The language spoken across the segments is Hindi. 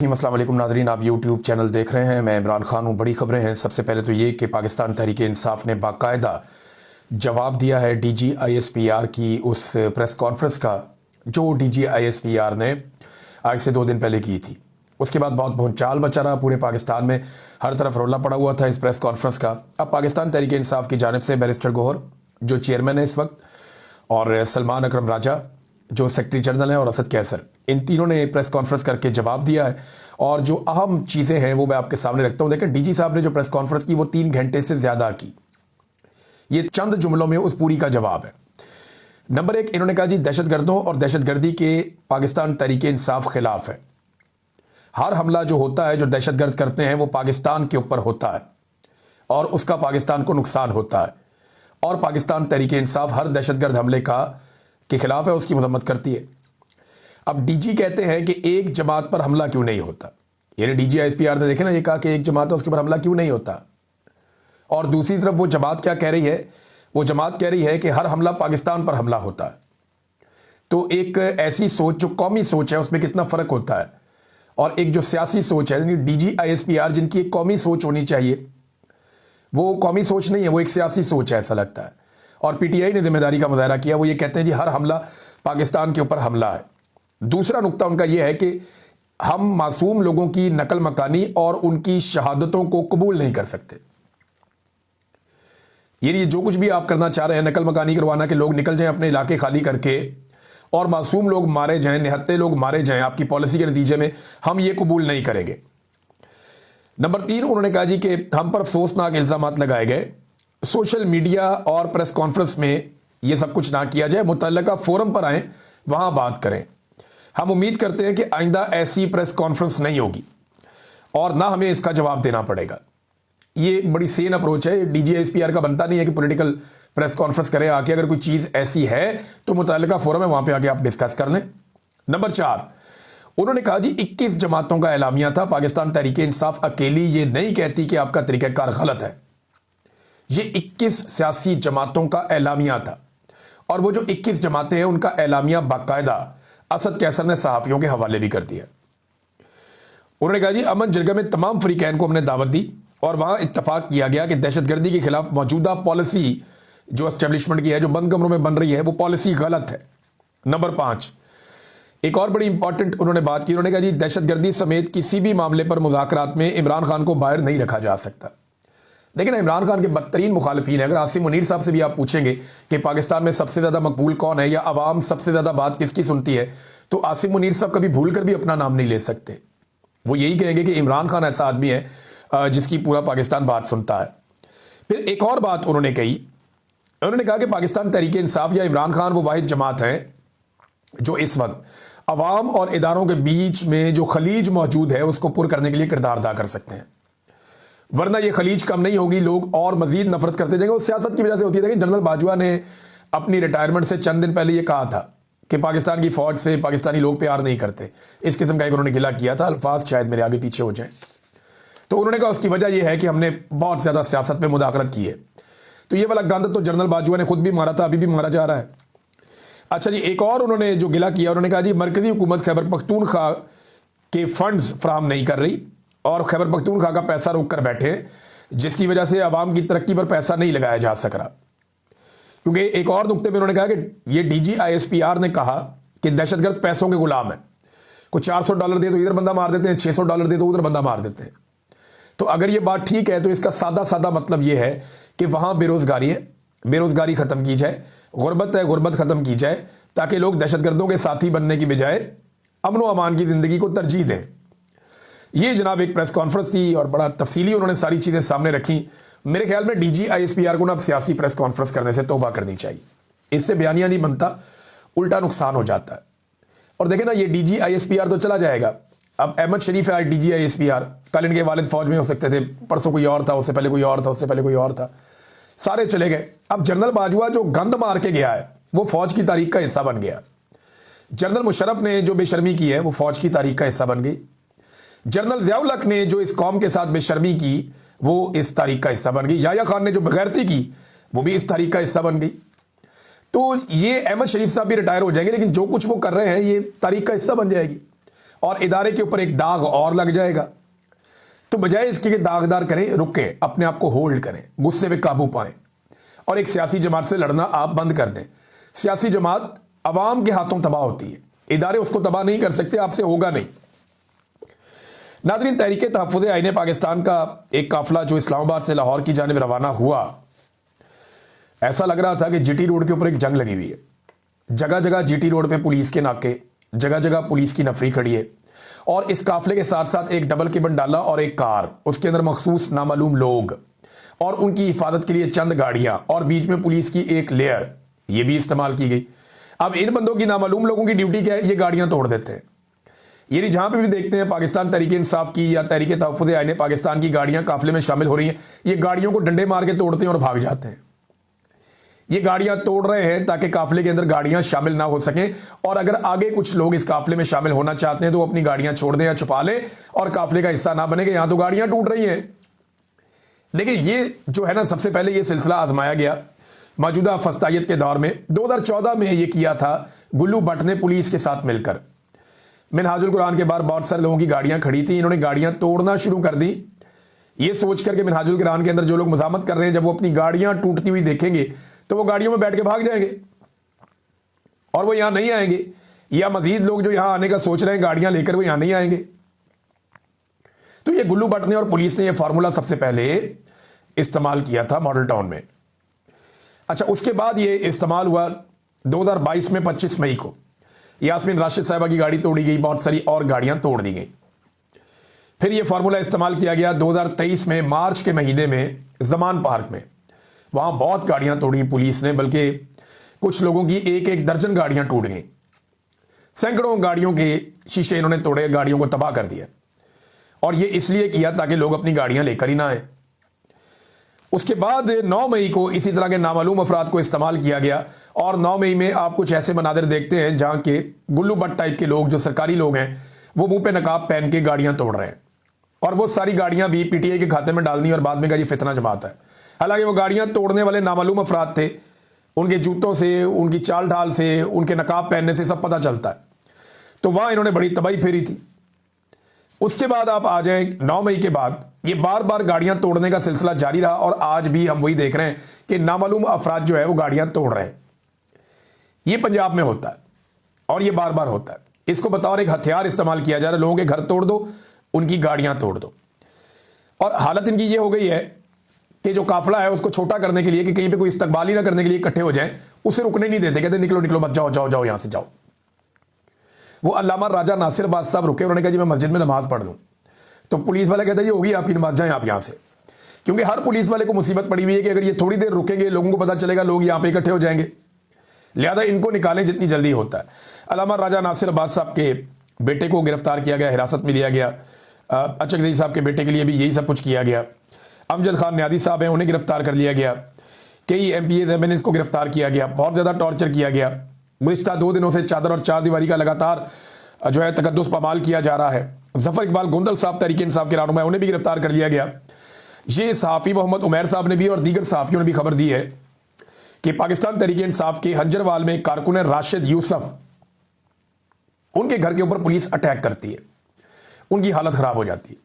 अस्सलाम वालेकुम नाज़रीन, आप यूट्यूब चैनल देख रहे हैं। मैं इमरान खान हूँ। बड़ी खबरें हैं। सबसे पहले तो ये कि पाकिस्तान तहरीक इंसाफ ने बाकायदा जवाब दिया है DGISPR की उस प्रेस कॉन्फ्रेंस का जो DGISPR ने आज से 2 दिन पहले की थी। उसके बाद बहुत भूचाल मचा रहा पूरे पाकिस्तान में, हर तरफ रोला पड़ा हुआ था इस प्रेस कॉन्फ्रेंस का। अब पाकिस्तान तहरीक इंसाफ की जानिब से बैरिस्टर गौहर जो चेयरमैन है इस वक्त, और सलमान अकरम राजा जो सेक्रेटरी जनरल हैं, और असद कैसर, इन तीनों ने प्रेस कॉन्फ्रेंस करके जवाब दिया है। और जो अहम चीज़ें हैं वो मैं आपके सामने रखता हूं। देखें, डीजी साहब ने जो प्रेस कॉन्फ्रेंस की वो 3 घंटे से ज़्यादा की। ये चंद जुमलों में उस पूरी का जवाब है। नंबर 1, इन्होंने कहा जी दहशतगर्दों और दहशतगर्दी के पाकिस्तान तहरीक इंसाफ खिलाफ है। हर हमला जो होता है, जो दहशतगर्द करते हैं, वो पाकिस्तान के ऊपर होता है और उसका पाकिस्तान को नुकसान होता है। और पाकिस्तान तहरीक इंसाफ हर दहशतगर्द हमले के खिलाफ है, उसकी मजम्मत करती है। अब डीजी कहते हैं कि एक जमात पर हमला क्यों नहीं होता, यानी DGISPR ने देखे ना, ये कहा कि एक जमात है उसके ऊपर हमला क्यों नहीं होता। और दूसरी तरफ वो जमात क्या कह रही है, वो जमात कह रही है कि हर हमला पाकिस्तान पर हमला होता है। तो एक ऐसी सोच जो कौमी सोच है उसमें कितना फ़र्क होता है, और एक जो सियासी सोच है, यानी DGISPR जिनकी एक कौमी सोच होनी चाहिए, वो कौमी सोच नहीं है, वो एक सियासी सोच है ऐसा लगता है। और PTI ने जिम्मेदारी का मुजाहरा किया। वो ये कहते हैं जी हर हमला पाकिस्तान के ऊपर हमला है। दूसरा नुक्ता उनका यह है कि हम मासूम लोगों की नकल मकानी और उनकी शहादतों को कबूल नहीं कर सकते। ये जो कुछ भी आप करना चाह रहे हैं, नकल मकानी करवाना, कि लोग निकल जाएं अपने इलाके खाली करके और मासूम लोग मारे जाएं, निहत्ते लोग मारे जाएं आपकी पॉलिसी के नतीजे में, हम ये कबूल नहीं करेंगे। नंबर 3, उन्होंने कहा जी कि हम पर अफसोसनाक इल्ज़ामात लगाए गए, सोशल मीडिया और प्रेस कॉन्फ्रेंस में ये सब कुछ ना किया जाए, मुतल्लका फोरम पर आएँ, वहाँ बात करें। हम उम्मीद करते हैं कि आइंदा ऐसी प्रेस कॉन्फ्रेंस नहीं होगी और ना हमें इसका जवाब देना पड़ेगा। ये एक बड़ी सेन अप्रोच है। DGISPR का बनता नहीं है कि पॉलिटिकल प्रेस कॉन्फ्रेंस करें आके। अगर कोई चीज़ ऐसी है तो मुतल्लका फोरम है, वहाँ पे आके आप डिस्कस कर लें। नंबर 4, उन्होंने कहा जी 21 जमातों का एलामिया था। पाकिस्तान तहरीक इंसाफ अकेली ये नहीं कहती कि आपका तरीक़ाकार गलत है। ये 21 सियासी जमातों का एलामिया था, और वो जो 21 जमातें हैं उनका एलामिया बाकायदा असद कैसर ने सहाफ़ियों के हवाले भी कर दिया। उन्होंने कहा जी अमन जरगा में तमाम फ्रीकैन को हमने दावत दी और वहाँ इत्तफाक किया गया कि दहशतगर्दी के खिलाफ मौजूदा पॉलिसी जो एस्टेब्लिशमेंट की है, जो बंद कमरों में बन रही है, वो पॉलिसी गलत है। नंबर 5, एक और बड़ी इंपॉर्टेंट उन्होंने बात की। उन्होंने कहा जी दहशतगर्दी समेत किसी भी मामले पर मुज़ाकरात में इमरान खान को बाहर नहीं रखा जा सकता। देखिए ना, इमरान खान के बदतरीन मुखालिफिन है। अगर आसिम मुनीर साहब से भी आप पूछेंगे कि पाकिस्तान में सबसे ज़्यादा मकबूल कौन है या अवाम सबसे ज़्यादा बात किसकी सुनती है, तो आसिम मुनीर साहब कभी भूल कर भी अपना नाम नहीं ले सकते। वो यही कहेंगे कि इमरान खान ऐसा आदमी है जिसकी पूरा पाकिस्तान बात सुनता है। फिर एक और बात उन्होंने कही, उन्होंने कहा कि पाकिस्तान तहरीक इंसाफ या इमरान खान वो वाहिद जमात है जो इस वक्त अवाम और इदारों के बीच में जो खलीज मौजूद है उसको पुर करने के लिए किरदार अदा कर सकते हैं, वरना ये खलीज कम नहीं होगी, लोग और मजीद नफरत करते जाएंगे। वो सियासत की वजह से होती है। जनरल बाजवा ने अपनी रिटायरमेंट से चंद दिन पहले ये कहा था कि पाकिस्तान की फौज से पाकिस्तानी लोग प्यार नहीं करते। इस किस्म का एक उन्होंने गिला किया था। अल्फाज शायद मेरे आगे पीछे हो जाए। तो उन्होंने कहा उसकी वजह यह है कि हमने बहुत ज़्यादा सियासत में मुदाखलत की है। तो ये वाला गंद तो जनरल बाजवा ने खुद भी मारा था, अभी भी मारा जा रहा है। अच्छा जी, एक और उन्होंने जो गिला किया, उन्होंने कहा जी मरकजी हुकूमत खैबर पख्तूनख्वा के फंड्स फराहम नहीं कर रही और खैबर पख्तूनख्वा का पैसा रोक कर बैठे, जिसकी वजह से आवाम की तरक्की पर पैसा नहीं लगाया जा सक रहा। क्योंकि एक और नुक्ते में उन्होंने कहा कि ये DGISPR ने कहा कि दहशतगर्द पैसों के गुलाम है। कुछ $400 दे तो इधर बंदा मार देते हैं, $600 दे तो उधर बंदा मार देते हैं। तो अगर ये बात ठीक है तो इसका सादा सादा मतलब ये है कि वहाँ बेरोज़गारी है, बेरोज़गारी ख़त्म की जाए, गुर्बत है, गुर्बत ख़त्म की जाए, ताकि लोग दहशतगर्दों के साथी बनने की बजाय अमन व अमान की ज़िंदगी को तरजीह दें। ये जनाब एक प्रेस कॉन्फ्रेंस थी और बड़ा तफसीली उन्होंने सारी चीज़ें सामने रखी। मेरे ख्याल में DGISPR को ना अब सियासी प्रेस कॉन्फ्रेंस करने से तौबा करनी चाहिए। इससे बयानिया नहीं बनता, उल्टा नुकसान हो जाता है। और देखें ना, ये DGISPR तो चला जाएगा। अब अहमद शरीफ है आज DGISPR, कल इनके वालिद फौज में हो सकते थे, परसों कोई और था, उससे पहले कोई और था, उससे पहले कोई और था, सारे चले गए। अब जनरल बाजवा जो गंद मार के गया है वो फौज की तारीख का हिस्सा बन गया। जनरल मुशर्रफ ने जो बेशर्मी की है वो फौज की तारीख का हिस्सा बन गई। जनरल ज़िया-उल हक ने जो इस कौम के साथ बेशर्मी की वो इस तारीख का हिस्सा बन गई। याह्या खान ने जो बेगैरती की वो भी इस तारीख का हिस्सा बन गई। तो ये अहमद शरीफ साहब भी रिटायर हो जाएंगे, लेकिन जो कुछ वो कर रहे हैं ये तारीख का हिस्सा बन जाएगी। और इदारे के ऊपर एक दाग और लग जाएगा। तो बजाय इसके कि दागदार करें, रुकें, अपने आप को होल्ड करें, गुस्से पे काबू पाएं और एक सियासी जमात से लड़ना आप बंद कर दें। सियासी जमात अवाम के हाथों तबाह होती है, इदारे उसको तबाह नहीं कर सकते, आपसे होगा नहीं। नाज़रीन, तहरीक तहफ़्फ़ुज़ आईन पाकिस्तान का एक काफिला जो इस्लामाबाद से लाहौर की जानिब रवाना हुआ, ऐसा लग रहा था कि जीटी रोड के ऊपर एक जंग लगी हुई है। जगह जगह जीटी रोड पे पुलिस के नाके, जगह जगह पुलिस की नफरी खड़ी है और इस काफिले के साथ साथ एक डबल केबन डाला और एक कार, उसके अंदर मखसूस नामालूम लोग और उनकी हिफाजत के लिए चंद गाड़ियां और बीच में पुलिस की एक लेयर, ये भी इस्तेमाल की गई। अब इन बंदों की, नामालूम लोगों की ड्यूटी क्या है? ये गाड़ियां तोड़ देते हैं। यानी जहां पे भी देखते हैं पाकिस्तान तहरीक इंसाफ की या तहरीक तहफ़्फ़ुज़ आईन पाकिस्तान की गाड़ियां काफिले में शामिल हो रही हैं, ये गाड़ियों को डंडे मार के तोड़ते हैं और भाग जाते हैं। ये गाड़ियां तोड़ रहे हैं ताकि काफिले के अंदर गाड़ियां शामिल ना हो सकें, और अगर आगे कुछ लोग इस काफिले में शामिल होना चाहते हैं तो अपनी गाड़ियां छोड़ दें या छुपा लें और काफिले का हिस्सा ना बने कि यहां तो गाड़ियां टूट रही हैं। देखिए, ये जो है ना, सबसे पहले ये सिलसिला आजमाया गया मौजूदा फस्तायत के दौर में। 2014 में ये किया था गुल्लू भट्ट ने पुलिस के साथ मिलकर। मिनहाजुल कुरान के बाहर बहुत सारे लोगों की गाड़ियां खड़ी थी, इन्होंने गाड़ियां तोड़ना शुरू कर दी, ये सोच करके मिनहाजुल कुरान के अंदर जो लोग मज़ामत कर रहे हैं, जब वो अपनी गाड़ियां टूटती हुई देखेंगे तो वो गाड़ियों में बैठ के भाग जाएंगे और वो यहां नहीं आएंगे, या मजीद लोग जो यहां आने का सोच रहे हैं गाड़ियां लेकर, वो यहां नहीं आएंगे। तो ये गुल्लू भट्ट ने और पुलिस ने ये फार्मूला सबसे पहले इस्तेमाल किया था मॉडल टाउन में। अच्छा, उसके बाद ये इस्तेमाल हुआ 2022 में 25 मई को यास्मीन राशिद साहिबा की गाड़ी तोड़ी गई, बहुत सारी और गाड़ियां तोड़ दी गई। फिर यह फार्मूला इस्तेमाल किया गया 2023 में मार्च के महीने में जमान पार्क में। वहां बहुत गाड़ियां तोड़ी पुलिस ने, बल्कि कुछ लोगों की एक एक दर्जन गाड़ियां टूट गई। सैकड़ों गाड़ियों के शीशे इन्होंने तोड़े, गाड़ियों को तबाह कर दिया, और यह इसलिए किया ताकि लोग अपनी गाड़ियां लेकर ही ना आए। उसके बाद 9 मई को इसी तरह के नामालूम अफराद को इस्तेमाल किया गया, और 9 मई में आप कुछ ऐसे मनादिर देखते हैं जहां के गुल्लू भट्ट टाइप के लोग, जो सरकारी लोग हैं, वो मुंह पे नकाब पहन के गाड़ियां तोड़ रहे हैं, और वो सारी गाड़ियां भी पीटीआई के खाते में डालनी और बाद में का ये फितना जमात है। हालांकि वो गाड़ियां तोड़ने वाले नामालूम अफराद थे, उनके जूतों से, उनकी चाल ढाल से, उनके नकाब पहनने से सब पता चलता है। तो वहां इन्होंने बड़ी तबाही फेरी थी। उसके बाद आप आ जाएं 9 मई के बाद, ये बार बार गाड़ियां तोड़ने का सिलसिला जारी रहा, और आज भी हम वही देख रहे हैं कि नामालूम अफराद जो है वो गाड़ियां तोड़ रहे हैं। ये पंजाब में होता है और ये बार बार होता है। इसको बतौर एक हथियार इस्तेमाल किया जा रहा है, लोगों के घर तोड़ दो, उनकी गाड़ियां तोड़ दो। और हालत इनकी ये हो गई है कि जो काफिला है उसको छोटा करने के लिए, कि कहीं पे कोई इस्तकबाल ही ना करने के लिए इकट्ठे हो जाएं, उसे रुकने नहीं देते, कहते निकलो निकलो बस, जाओ जाओ जाओ यहां से जाओ। वो अल्लामा राजा नासिर बाद साहब रुके, उन्होंने कहा जी मैं मस्जिद में नमाज पढ़ लूं, तो पुलिस वाले कहते जी होगी आपकी नमाज, जाएं आप यहां से। क्योंकि हर पुलिस वाले को मुसीबत पड़ी हुई है कि अगर ये थोड़ी देर रुकेंगे, लोगों को पता चलेगा, लोग यहां पे इकट्ठे हो जाएंगे, लिहाजा इनको निकालें जितनी जल्दी होता है। अल्लामा राजा नासिर बाद साहब के बेटे को गिरफ्तार किया गया, हिरासत में लिया गया। अचकज़ई साहब के बेटे के लिए भी यही सब कुछ किया गया। अमजद खान न्यादी साहब हैं, उन्हें गिरफ्तार कर लिया गया। कई MPA हैं, इसको गिरफ्तार किया गया, बहुत ज़्यादा टॉर्चर किया गया। गुज़िश्ता 2 दिनों से चादर और चार दीवारी का लगातार जो है तकद्दुस पामाल किया जा रहा है। जफर इकबाल गोंदल साहब तहरीक इंसाफ के रहनुमा, उन्हें भी गिरफ्तार कर लिया गया। ये सहाफ़ी मोहम्मद उमैर साहब ने भी और दीगर सहाफ़ियों ने भी खबर दी है कि पाकिस्तान तहरीक इंसाफ के हंजरवाल में कारकुन राशिद यूसुफ, उनके घर के ऊपर पुलिस अटैक करती है, उनकी हालत ख़राब हो जाती है।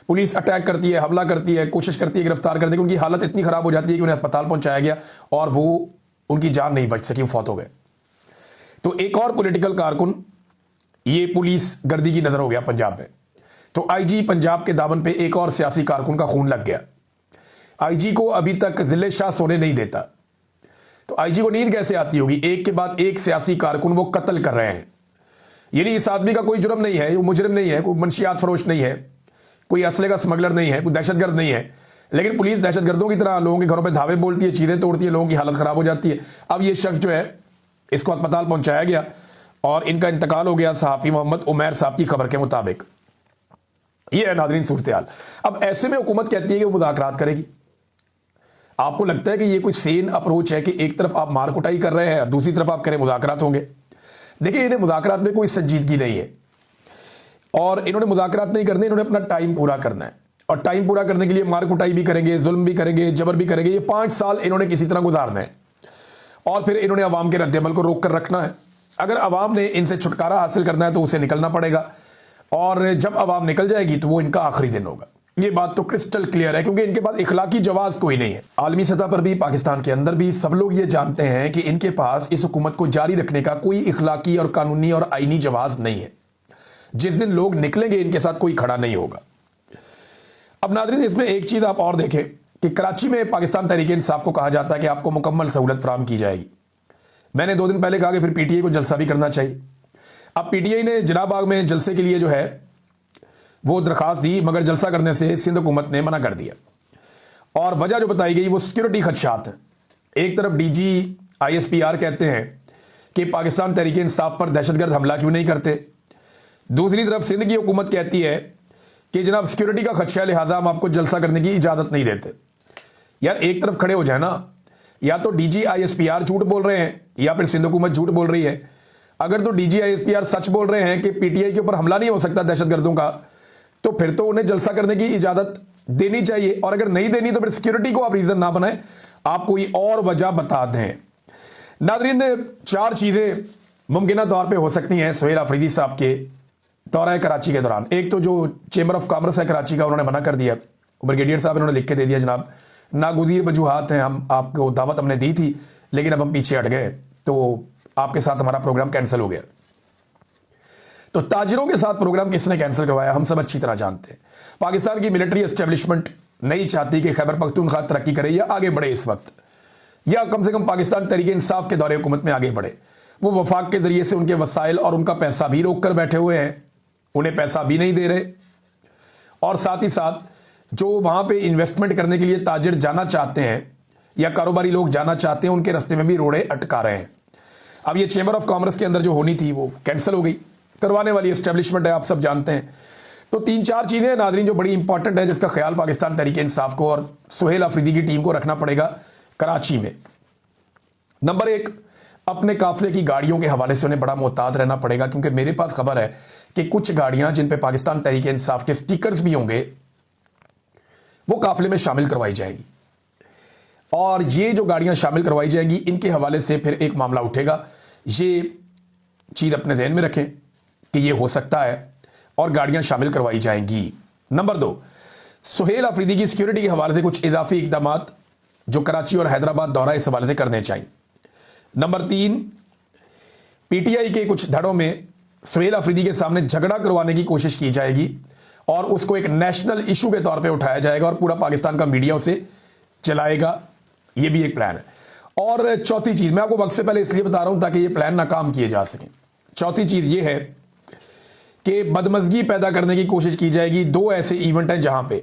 पुलिस अटैक करती है, हमला करती है, कोशिश करती है गिरफ्तार करने की, उनकी हालत इतनी ख़राब हो जाती है कि उन्हें अस्पताल पहुंचाया गया और वो उनकी जान नहीं बच सकी, फौत हो गए। तो एक और पॉलिटिकल कारकुन ये पुलिस गर्दी की नज़र हो गया पंजाब में। तो IG पंजाब के दामन पे एक और सियासी कारकुन का खून लग गया। IG को अभी तक ज़िले शाह सोने नहीं देता। तो IG को नींद कैसे आती होगी, एक के बाद एक सियासी कारकुन वो कत्ल कर रहे हैं। यानी इस आदमी का कोई जुर्म नहीं है, वो मुजरिम नहीं है, कोई मंशियात फरोश नहीं है, कोई असले का स्मगलर नहीं है, कोई दहशतगर्द नहीं है, लेकिन पुलिस दहशतगर्दों की तरह लोगों के घरों पे धावे बोलती है, चीज़ें तोड़ती है, लोगों की हालत ख़राब हो जाती है। अब ये शख्स जो है, इसको अस्पताल पहुंचाया गया और इनका इंतकाल हो गया सहाफ़ी मोहम्मद उमैर साहब की खबर के मुताबिक। ये है नाज़रीन सूरत हाल। अब ऐसे में हुकूमत कहती है कि वो मुज़ाकरात करेगी। आपको लगता है कि ये कोई सेन अप्रोच है कि एक तरफ आप मार कुटाई कर रहे हैं, दूसरी तरफ आप करें मुज़ाकरात होंगे? देखिए, इन्हें मुज़ाकरात में कोई संजीदगी नहीं है और इन्होंने मुज़ाकरात नहीं करने, इन्होंने अपना टाइम पूरा करना है, और टाइम पूरा करने के लिए मार कुटाई भी करेंगे, जुल्म भी करेंगे, जबर भी करेंगे। ये 5 साल इन्होंने किसी तरह गुजारना है और फिर इन्होंने अवाम के रद्द अमल को रोक कर रखना है। अगर अवाम ने इनसे छुटकारा हासिल करना है तो उसे निकलना पड़ेगा। और जब अवाम निकल जाएगी तो वो इनका आखिरी दिन होगा। ये बात तो क्रिस्टल क्लियर है, क्योंकि इनके पास इखलाकी जवाब कोई नहीं है। आलमी सतह पर भी, पाकिस्तान के अंदर भी सब लोग ये जानते हैं कि इनके पास इस हुकूमत को जारी रखने का कोई इखलाकी और कानूनी और आईनी जवाब नहीं है। जिस दिन लोग निकलेंगे इनके साथ कोई खड़ा नहीं होगा। अब नाज़रीन, इसमें एक चीज़ आप और देखें कि कराची में पाकिस्तान तहरीक-ए-इंसाफ को कहा जाता है कि आपको मुकम्मल सहूलत फराहम की जाएगी। मैंने 2 दिन पहले कहा कि फिर पीटीआई को जलसा भी करना चाहिए। अब पीटीआई ने जिना बाग में जलसे के लिए जो है वो दरखास्त दी, मगर जलसा करने से सिंध हुकूमत ने मना कर दिया। और वजह जो बताई गई वो सिक्योरिटी खदशात हैं। एक तरफ डीजी ISPR कहते हैं कि पाकिस्तान तहरीक-ए-इंसाफ पर दहशतगर्द हमला क्यों नहीं करते। दूसरी तरफ सिंध की हुकूमत कहती है कि जनाब सिक्योरिटी का खदशा, लिहाजा हम आपको जलसा करने की इजाज़त नहीं देते। यार एक तरफ खड़े हो जाए ना, या तो डीजी ISPR झूठ बोल रहे हैं या फिर सिंध हुकूमत झूठ बोल रही है। अगर तो डीजी ISPR सच बोल रहे हैं कि पीटीआई के ऊपर हमला नहीं हो सकता दहशतगर्दों का, तो फिर तो उन्हें जलसा करने की इजाज़त देनी चाहिए। और अगर नहीं देनी तो फिर सिक्योरिटी को आप रीज़न ना बनाएं, आप कोई और वजह बता दें। नाज़रीन, 4 चीज़ें मुमकिन तौर पे हो सकती हैं सुहेल अफरीदी साहब के दौरा कराची के दौरान। एक तो जो चेंबर ऑफ कॉमर्स है कराची का, उन्होंने मना कर दिया। ब्रिगेडियर साहब इन्होंने लिख के दे दिया, जनाब नागुज़ीर वजूहात हैं, हम आपको दावत हमने दी थी लेकिन अब हम पीछे हट गए, तो आपके साथ हमारा प्रोग्राम कैंसिल हो गया। तो ताजिरों के साथ प्रोग्राम किसने कैंसिल करवाया, हम सब अच्छी तरह जानते हैं। पाकिस्तान की मिलिट्री एस्टेब्लिशमेंट नहीं चाहती कि खैबर पख्तूनख्वा तरक्की करे या आगे बढ़े इस वक्त, या कम से कम पाकिस्तान तहरीक-ए-इंसाफ के दौरे हुकूमत में आगे बढ़े। वो वफाक के जरिए से उनके वसाइल और उनका पैसा भी रोक कर बैठे हुए हैं, उन्हें पैसा भी नहीं दे रहे। और साथ ही साथ जो वहाँ पे इन्वेस्टमेंट करने के लिए ताजिर जाना चाहते हैं या कारोबारी लोग जाना चाहते हैं, उनके रास्ते में भी रोड़े अटका रहे हैं। अब ये चेंबर ऑफ कॉमर्स के अंदर जो होनी थी वो कैंसिल हो गई। करवाने वाली एस्टेब्लिशमेंट है, आप सब जानते हैं। तो 3-4 चीज़ें नाज़रीन जो बड़ी इंपॉर्टेंट है, जिसका ख्याल पाकिस्तान तहरीक-ए-इंसाफ को और सुहेल अफरीदी की टीम को रखना पड़ेगा कराची में। नंबर 1, अपने काफिले की गाड़ियों के हवाले से उन्हें बड़ा मोहतात रहना पड़ेगा, क्योंकि मेरे पास खबर है कि कुछ गाड़ियां जिन पे पाकिस्तान तहरीक-ए-इंसाफ के स्टिकर्स भी होंगे वो काफिले में शामिल करवाई जाएगी। और ये जो गाड़ियां शामिल करवाई जाएंगी, इनके हवाले से फिर एक मामला उठेगा। ये चीज़ अपने ज़हन में रखें कि ये हो सकता है और गाड़ियां शामिल करवाई जाएंगी। नंबर 2, सुहेल अफरीदी की सिक्योरिटी के हवाले से कुछ इजाफी इकदाम जो कराची और हैदराबाद दौरा इस हवाले से करने चाहिए। नंबर 3, पीटीआई के कुछ धड़ों में सुहेल अफरीदी के सामने झगड़ा करवाने की कोशिश की जाएगी और उसको एक नेशनल इशू के तौर पे उठाया जाएगा और पूरा पाकिस्तान का मीडिया उसे चलाएगा। ये भी एक प्लान है। और चौथी चीज़, मैं आपको वक्त से पहले इसलिए बता रहा हूं ताकि ये प्लान नाकाम किए जा सकें। चौथी चीज़ ये है कि बदमज़गी पैदा करने की कोशिश की जाएगी। 2 ऐसे इवेंट हैं जहां पे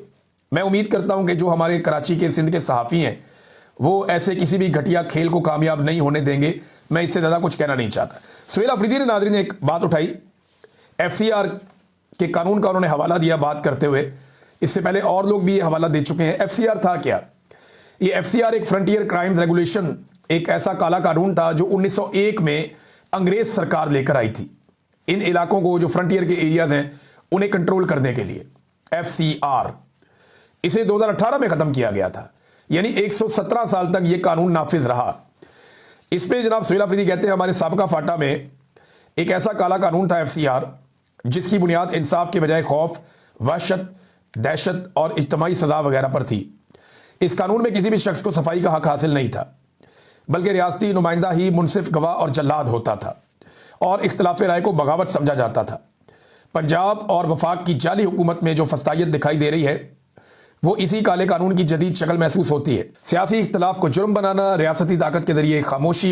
मैं उम्मीद करता हूं कि जो हमारे कराची के सिंध के सहाफ़ी हैं वो ऐसे किसी भी घटिया खेल को कामयाब नहीं होने देंगे। मैं इससे ज़्यादा कुछ कहना नहीं चाहता। सुहेल अफरीदी ने नाज़रीन एक बात उठाई, FCR के कानून का उन्होंने हवाला दिया बात करते हुए। इससे पहले और लोग भी ये हवाला दे चुके हैं। FCR था क्या? ये FCR एक फ्रंटियर क्राइम्स रेगुलेशन, एक ऐसा काला कानून था जो 1901 में अंग्रेज सरकार लेकर आई थी इन इलाकों को, जो फ्रंटियर के एरियाज हैं उन्हें कंट्रोल करने के लिए। FCR इसे 2018 में ख़त्म किया गया था, यानी 117 साल तक ये कानून नाफिज रहा। इस पे जनाब सुहेल अफरीदी कहते हैं हमारे साबका फाटा में एक ऐसा काला कानून था FCR, जिसकी बुनियाद इंसाफ के बजाय खौफ, वहशत, दहशत और इज्तमाई सज़ा वगैरह पर थी। इस कानून में किसी भी शख्स को सफाई का हक हासिल नहीं था, बल्कि रियासती नुमाइंदा ही मुनसिफ, गवाह और जल्लाद होता था और इख्तिलाफ राय को बगावत समझा जाता था। पंजाब और वफाक की जाली हुकूमत में जो फस्तायत दिखाई दे रही है वो इसी काले कानून की जदीद शक्ल महसूस होती है। सियासी इख्तिलाफ को जुर्म बनाना, रियासती ताकत के जरिए खामोशी